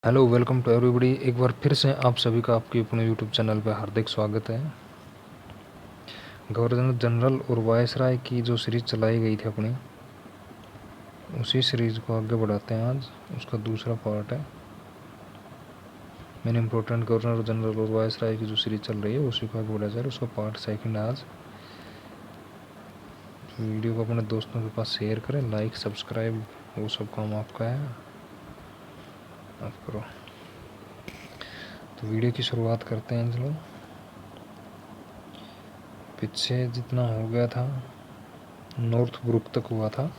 Hello, welcome to everybody. एक बार फिर से आप सभी का आपके अपने यूट्यूब चैनल पर हार्दिक स्वागत है। गवर्नर जनरल और वायसराय की जो सीरीज़ चलाई गई थी अपनी, उसी सीरीज़ को आगे बढ़ाते हैं। आज उसका दूसरा पार्ट है। मेन इम्पोर्टेंट गवर्नर जनरल और वायसराय की जो सीरीज़ चल रही है उसी को आगे बढ़ाया जाए। उसका पार्ट सेकंड है आज। वीडियो को अपने दोस्तों के पास शेयर करें, लाइक सब्सक्राइब वो सब काम आपका है, आप करो। तो वीडियो की शुरुआत करते हैं। चलो, पीछे जितना हो गया था नॉर्थ ब्रुक तक हुआ था।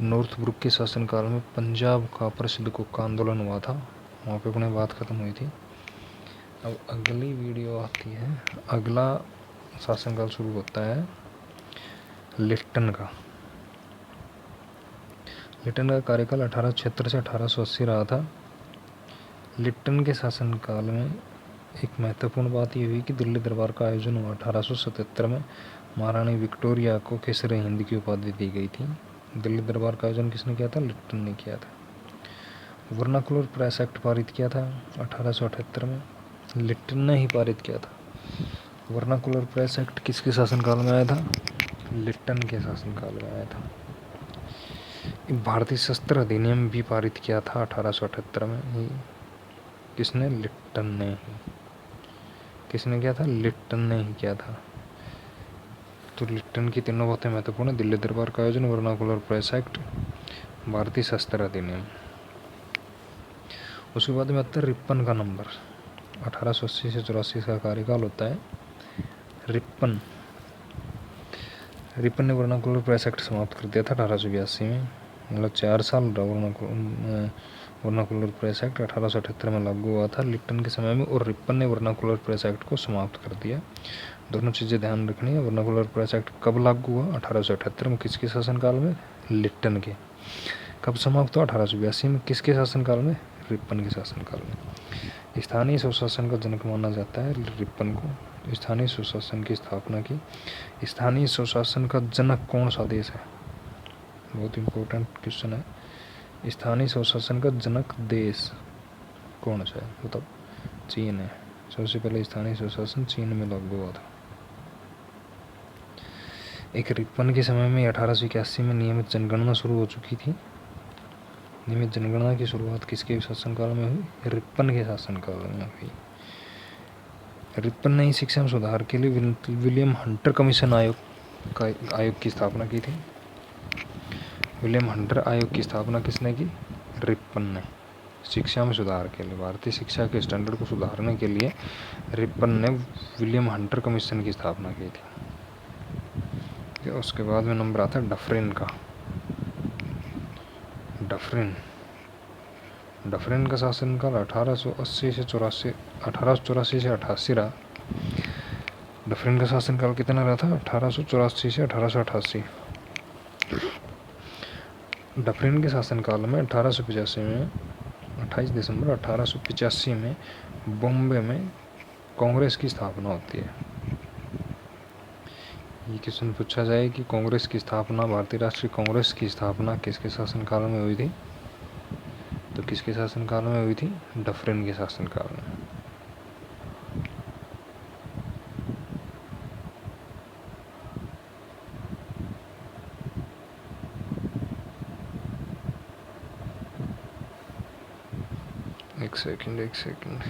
नॉर्थ ब्रुक के शासनकाल में पंजाब का प्रसिद्ध कुक्का आंदोलन हुआ था, वहाँ पे अपनी बात ख़त्म हुई थी। अब अगली वीडियो आती है, अगला शासनकाल शुरू होता है लिट्टन का। लिट्टन का कार्यकाल 1876 से 1880 रहा था। लिट्टन के शासनकाल में एक महत्वपूर्ण बात यह हुई कि दिल्ली दरबार का आयोजन हुआ। 1877 में महारानी विक्टोरिया को केसर हिंद की उपाधि दी गई थी। दिल्ली दरबार का आयोजन किसने किया था? लिट्टन ने किया था। वर्नाकुलर प्रेस एक्ट पारित किया था 1878 में, लिट्टन ने ही पारित किया था। वर्नाकुलर प्रेस एक्ट किसके शासनकाल में आया था? लिट्टन के शासनकाल में आया था। भारतीय शस्त्र अधिनियम भी पारित किया था 1878 में ही। किसने? लिट्टन ने ही। किसने किया था? लिट्टन ने ही किया था। तो लिट्टन की तीनों बातें महत्वपूर्ण है: दिल्ली दरबार का आयोजन, वर्नाकुलर प्रेस एक्ट, भारतीय शस्त्र अधिनियम। उसके बाद में आता है रिप्पन का नंबर। 1880 से 84 का कार्यकाल होता है। रिप्पन ने वर्नाकुलर प्रेस एक्ट समाप्त कर दिया था 1882 में। मतलब 4 साल वर्नाकुलर प्रेस एक्ट 1878 में लागू हुआ था लिट्टन के समय में, और रिप्पन ने वर्नाकुलर प्रेस एक्ट को समाप्त कर दिया। दोनों चीज़ें ध्यान रखनी है। वर्नाकुलर प्रेस एक्ट कब लागू हुआ? 1878 में। किसके शासनकाल में? लिट्टन के। कब समाप्त हुआ? 1882 में। किसके शासनकाल में? रिप्पन के शासनकाल में। स्थानीय स्वशासन का जनक माना जाता है रिप्पन को। स्थानीय स्वशासन की स्थापना की। स्थानीय स्वशासन का जनक कौन सा देश है? बहुत इम्पोर्टेंट क्वेश्चन है। स्थानीय स्वशासन का जनक देश कौन सा है? मतलब चीन है। सबसे पहले स्थानीय स्वशासन चीन में लागू हुआ था। एक रिप्पन के समय में 1881 में नियमित जनगणना शुरू हो चुकी थी। नियमित जनगणना की शुरुआत किसके शासनकाल में हुई? रिप्पन के शासनकाल में हुई। रिप्पन ने शिक्षा में सुधार के लिए विलियम हंटर कमीशन आयोग की स्थापना की थी। विलियम हंटर आयोग की स्थापना किसने की? रिप्पन ने। शिक्षा में सुधार के लिए, भारतीय शिक्षा के स्टैंडर्ड को सुधारने के लिए रिप्पन ने विलियम हंटर कमीशन की स्थापना की थी। उसके बाद में नंबर आता है डफरिन का। डफरिन का शासनकाल 1880 से 88 रहा। डफरिन का शासनकाल कितना रहा था? 1884 से 1888। डफरिन के शासनकाल में 1885 में 28 दिसंबर 1885 में बॉम्बे में कांग्रेस की स्थापना होती है। ये क्वेश्चन पूछा जाए कि कांग्रेस की स्थापना, भारतीय राष्ट्रीय कांग्रेस की स्थापना किसके शासनकाल में हुई थी? तो किसके शासनकाल में हुई थी? डफरिन के शासनकाल में। एक सेकंड।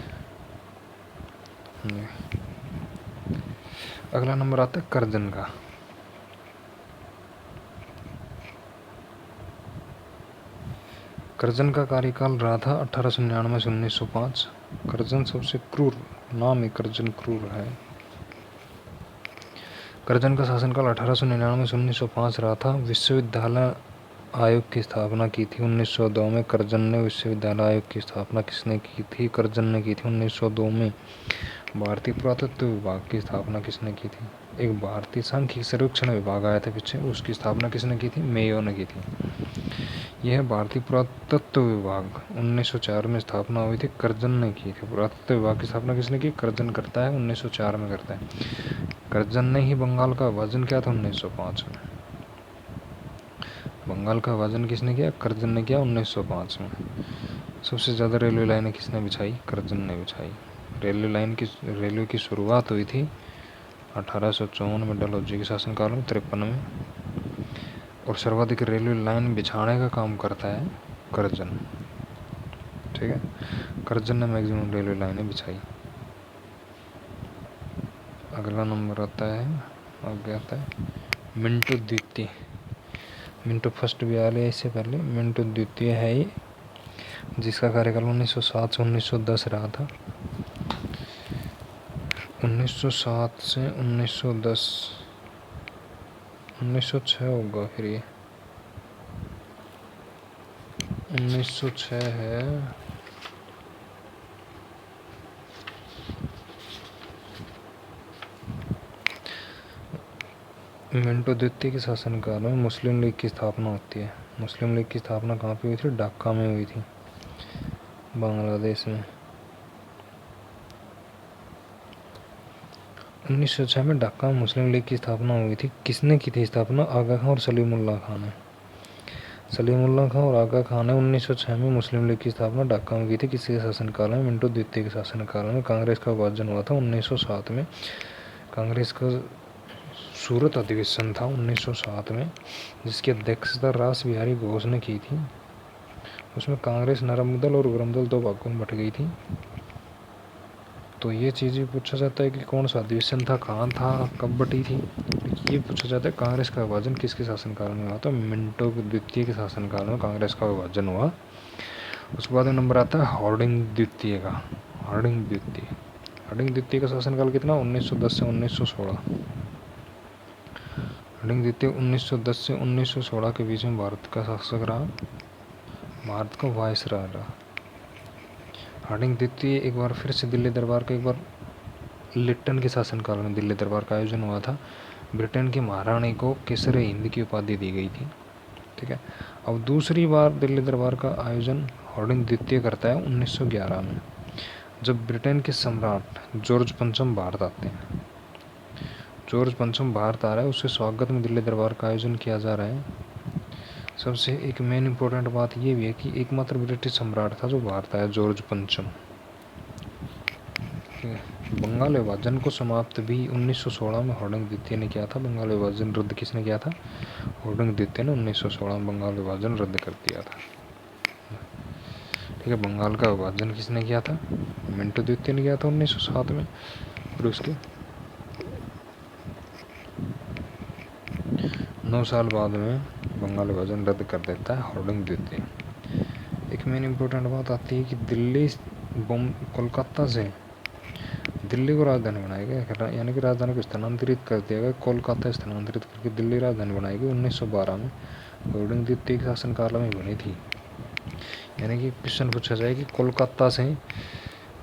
अगला नंबर आता है करजन का। करजन का कार्यकाल रहा था 1899 से 1905। करजन सबसे क्रूर, नाम ही करजन क्रूर है। करजन का शासनकाल 1899 से 1905 रहा था। विश्वविद्यालय आयोग की स्थापना की थी 1902 में। करजन ने विश्वविद्यालय आयोग की स्थापना किसने की थी? करजन ने की थी 1902 में। भारतीय पुरातत्व विभाग की स्थापना किसने की थी? एक भारतीय सांख्यिकी सर्वेक्षण विभाग आया था पीछे, उसकी स्थापना किसने की थी? मेयो ने की थी। यह भारतीय पुरातत्व विभाग 1904 में स्थापना हुई थी, करजन ने की थी। पुरातत्व विभाग की स्थापना किसने की? करजन करता है, 1904 में करता है। करजन ने ही बंगाल का विभाजन किया था 1905 में। बंगाल का विभाजन किसने किया? करजन ने किया 1905 में। सबसे ज़्यादा रेलवे लाइनें किसने बिछाई? करजन ने बिछाई। रेलवे की शुरुआत हुई थी 1854 में डलहौजी के शासनकाल में, 53 में। और सर्वाधिक रेलवे लाइन बिछाने का काम करता है करजन। ठीक है, करजन ने मैक्सिमम रेलवे लाइनें बिछाई। अगला नंबर आता है, आगे आता है मिंटो द्वितीय। मिंटो फर्स्ट भी आ लिया इससे पहले। मिंटो द्वितीय है ये, जिसका कार्यकाल 1907 से 1910 रहा था। 1907 से 1910, 1906 होगा फिर ये, 1906 है। मिंटो द्वितीय के शासनकाल में मुस्लिम लीग की स्थापना होती है। मुस्लिम लीग की स्थापना कहाँ पे हुई थी? ढाका में हुई थी, बांग्लादेश में। 1906 में ढाका में मुस्लिम लीग की स्थापना हुई थी। किसने की थी स्थापना? आगा खां और सलीमुल्लाह खां ने। सलीमुल्लाह खां और आगा खां ने 1906 में मुस्लिम लीग की स्थापना ढाका में की थी। किसके शासनकाल में? मिंटो द्वितीय के शासनकाल में। कांग्रेस का विभाजन हुआ था 1907 में। कांग्रेस का सूरत अधिवेशन था 1907 में, जिसकी अध्यक्षता रास बिहारी घोष ने की थी। उसमें कांग्रेस, नरम दल और गरम दल दो भागों में बट गई थी। तो ये चीज़ भी पूछा जाता है कि कौन सा अधिवेशन था, कहाँ था, कब बटी थी। ये पूछा जाता है कांग्रेस का विभाजन किसके शासनकाल में हुआ? तो मिंटो द्वितीय के शासनकाल में कांग्रेस का विभाजन हुआ। उसके बाद नंबर आता है हार्डिंग द्वितीय का। हार्डिंग द्वितीय का शासनकाल कितना? 1910 से 1916। हार्डिंग द्वितीय 1910 से 1916 के बीच में भारत का शासक रहा, भारत का वायसराय रहा। हार्डिंग द्वितीय एक बार फिर से दिल्ली दरबार का, एक बार लिट्टन के शासनकाल में दिल्ली दरबार का आयोजन हुआ था। ब्रिटेन की महारानी को केसर हिंद की उपाधि दी गई थी। ठीक है, अब दूसरी बार दिल्ली दरबार का आयोजन हार्डिंग द्वितीय करता है 1911 में, जब ब्रिटेन के सम्राट जॉर्ज पंचम भारत आते हैं। जॉर्ज पंचम भारत आ रहा है, उसके स्वागत में दिल्ली दरबार का आयोजन किया जा रहा है। सबसे एक मेन इम्पोर्टेंट बात ये भी है कि एकमात्र ब्रिटिश सम्राट था जो भारत आया, जॉर्ज पंचम। बंगाल विभाजन को समाप्त भी 1916 में हार्डिंग द्वितीय ने किया था। बंगाल विभाजन रद्द किसने किया था? हार्डिंग द्वितीय ने 1916 में बंगाल विभाजन रद्द कर दिया था। ठीक है, बंगाल का विभाजन किसने किया था? मिंटो द्वितीय ने किया था 1907 में। फिर उसके 9 साल बाद में बंगाल विभाजन रद्द कर देता है हार्डिंग द्वितीय। एक मेन इम्पोर्टेंट बात आती है कि दिल्ली कोलकाता से दिल्ली को राजधानी बनाया गया, यानी कि राजधानी को स्थानांतरित कर दिया गया। कोलकाता स्थानांतरित करके दिल्ली राजधानी बनाई गई 1912 में। हार्डिंग द्वितीय के शासनकाल में बनी थी। यानी कि क्वेश्चन पूछा जाए कि कोलकाता से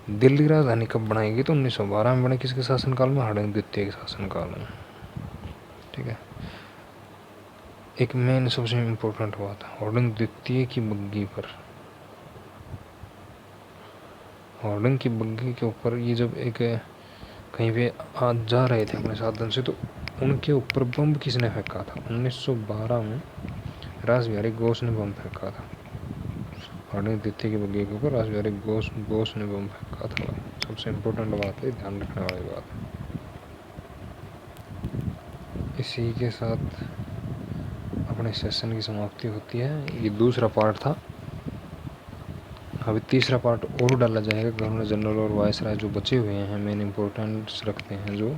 दिल्ली राजधानी कब बनाई गई, तो 1912 में बने। किसके शासनकाल में? हार्डिंग द्वितीय के शासनकाल में। ठीक है, एक मेन सबसे इम्पोर्टेंट बात हार्डिंग द्वितीय की बग्घी पर, हार्डिंग की बग्घी के ऊपर ये जब एक कहीं पे आज जा रहे थे अपने साधन से, तो उनके ऊपर बम किसने फेंका था? 1912 में रास बिहारी घोष ने बम फेंका था। हार्डिंग द्वितीय की बग्घी के ऊपर रास बिहारी घोष ने बम फेंका था। सबसे इम्पोर्टेंट बात है, ध्यान रखने वाली बात है। इसी के साथ अपने सेशन की समाप्ति होती है। ये दूसरा पार्ट था। अभी तीसरा पार्ट और डाला जाएगा। गवर्नर जनरल और वायसराय जो बचे हुए हैं, मेन इम्पोर्टेंट्स रखते हैं जो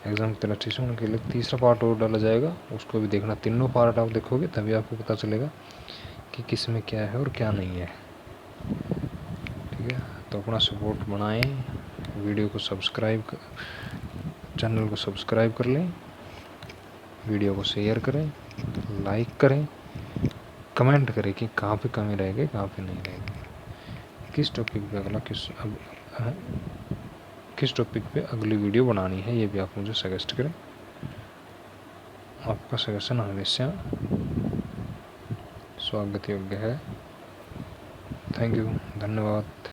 एग्जाम की तरफ से, उनके लिए तीसरा पार्ट और डाला जाएगा। उसको भी देखना। तीनों पार्ट आप देखोगे तभी आपको पता चलेगा कि किस में क्या है और क्या नहीं है। ठीक है, तो अपना सपोर्ट बनाएं, वीडियो को सब्सक्राइब, चैनल को सब्सक्राइब कर लें, वीडियो को शेयर करें, लाइक करें, कमेंट करें कि कहाँ पे कमी रह गई, कहाँ पे नहीं रह गई, किस टॉपिक पे अगला किस टॉपिक पे अगली वीडियो बनानी है, ये भी आप मुझे सजेस्ट करें। आपका सजेशन हमेशा स्वागत योग्य है। थैंक यू, धन्यवाद।